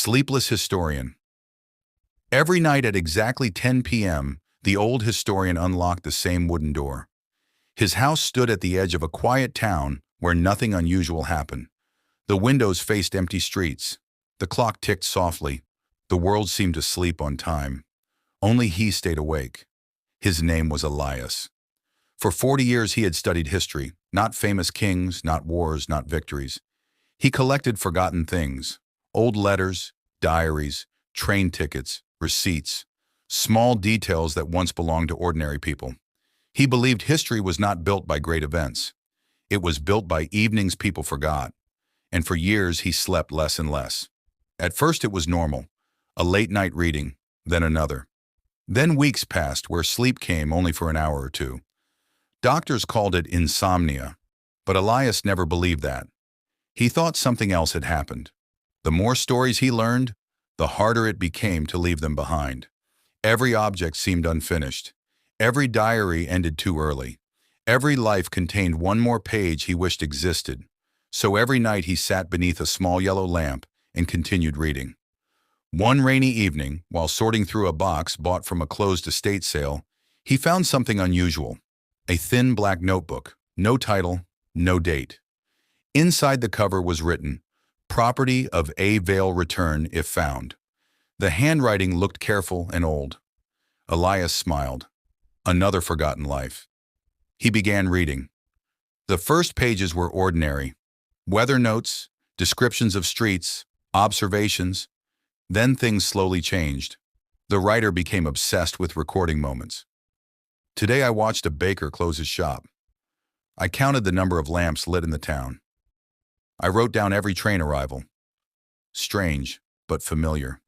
Sleepless Historian. Every night at exactly 10 p.m., the old historian unlocked the same wooden door. His house stood at the edge of a quiet town where nothing unusual happened. The windows faced empty streets. The clock ticked softly. The world seemed to sleep on time. Only he stayed awake. His name was Elias. For 40 years he had studied history, not famous kings, not wars, not victories. He collected forgotten things, old letters, diaries, train tickets, receipts, small details that once belonged to ordinary people. He believed history was not built by great events. It was built by evenings people forgot, and for years he slept less and less. At first it was normal, a late night reading, then another. Then weeks passed where sleep came only for an hour or two. Doctors called it insomnia, but Elias never believed that. He thought something else had happened. The more stories he learned, the harder it became to leave them behind. Every object seemed unfinished. Every diary ended too early. Every life contained one more page he wished existed. So every night he sat beneath a small yellow lamp and continued reading. One rainy evening, while sorting through a box bought from a closed estate sale, he found something unusual. A thin black notebook, no title, no date. Inside the cover was written, "Property of A. Vale return if found." The handwriting looked careful and old. Elias smiled. Another forgotten life. He began reading. The first pages were ordinary. Weather notes, descriptions of streets, observations. Then things slowly changed. The writer became obsessed with recording moments. Today I watched a baker close his shop. I counted the number of lamps lit in the town. I wrote down every train arrival. Strange, but familiar.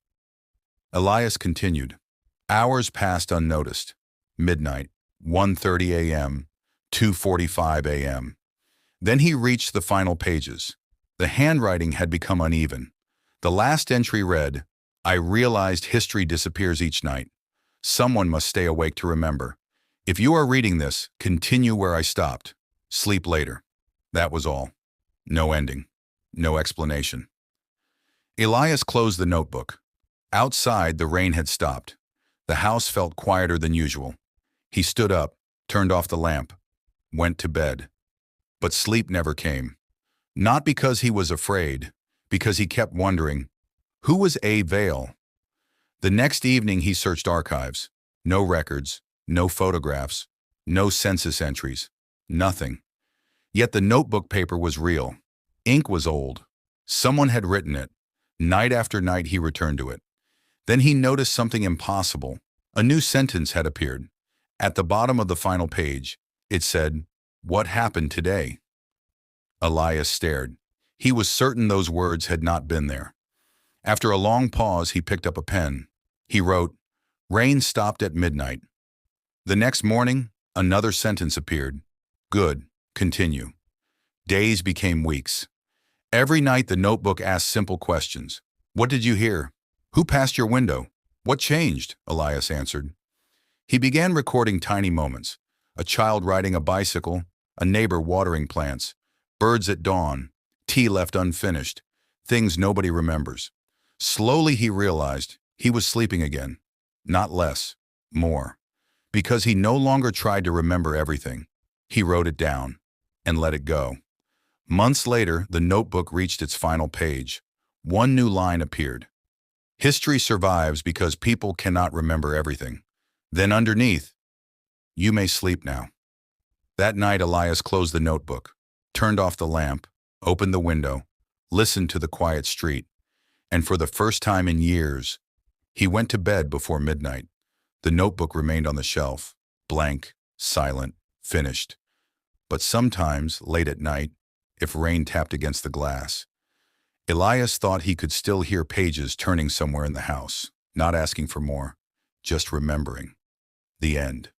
Elias continued. Hours passed unnoticed. Midnight, 1:30 a.m., 2:45 a.m. Then he reached the final pages. The handwriting had become uneven. The last entry read, "I realized history disappears each night. Someone must stay awake to remember. If you are reading this, continue where I stopped. Sleep later." That was all. No ending. No explanation. Elias closed the notebook. Outside, the rain had stopped. The house felt quieter than usual. He stood up, turned off the lamp, went to bed. But sleep never came. Not because he was afraid, because he kept wondering, who was A. Vale? The next evening he searched archives. No records, no photographs, no census entries, nothing. Yet the notebook paper was real. Ink was old. Someone had written it. Night after night he returned to it. Then he noticed something impossible. A new sentence had appeared. At the bottom of the final page, it said, "What happened today?" Elias stared. He was certain those words had not been there. After a long pause, he picked up a pen. He wrote, "Rain stopped at midnight." The next morning, another sentence appeared. "Good, continue." Days became weeks. Every night the notebook asked simple questions. "What did you hear? Who passed your window? What changed?" Elias answered. He began recording tiny moments. A child riding a bicycle, a neighbor watering plants, birds at dawn, tea left unfinished, things nobody remembers. Slowly he realized he was sleeping again. Not less, more. Because he no longer tried to remember everything. He wrote it down and let it go. Months later, the notebook reached its final page. One new line appeared. "History survives because people cannot remember everything." Then underneath, "You may sleep now." That night, Elias closed the notebook, turned off the lamp, opened the window, listened to the quiet street, and for the first time in years, he went to bed before midnight. The notebook remained on the shelf, blank, silent, finished. But sometimes, late at night, if rain tapped against the glass, Elias thought he could still hear pages turning somewhere in the house, not asking for more, just remembering. The end.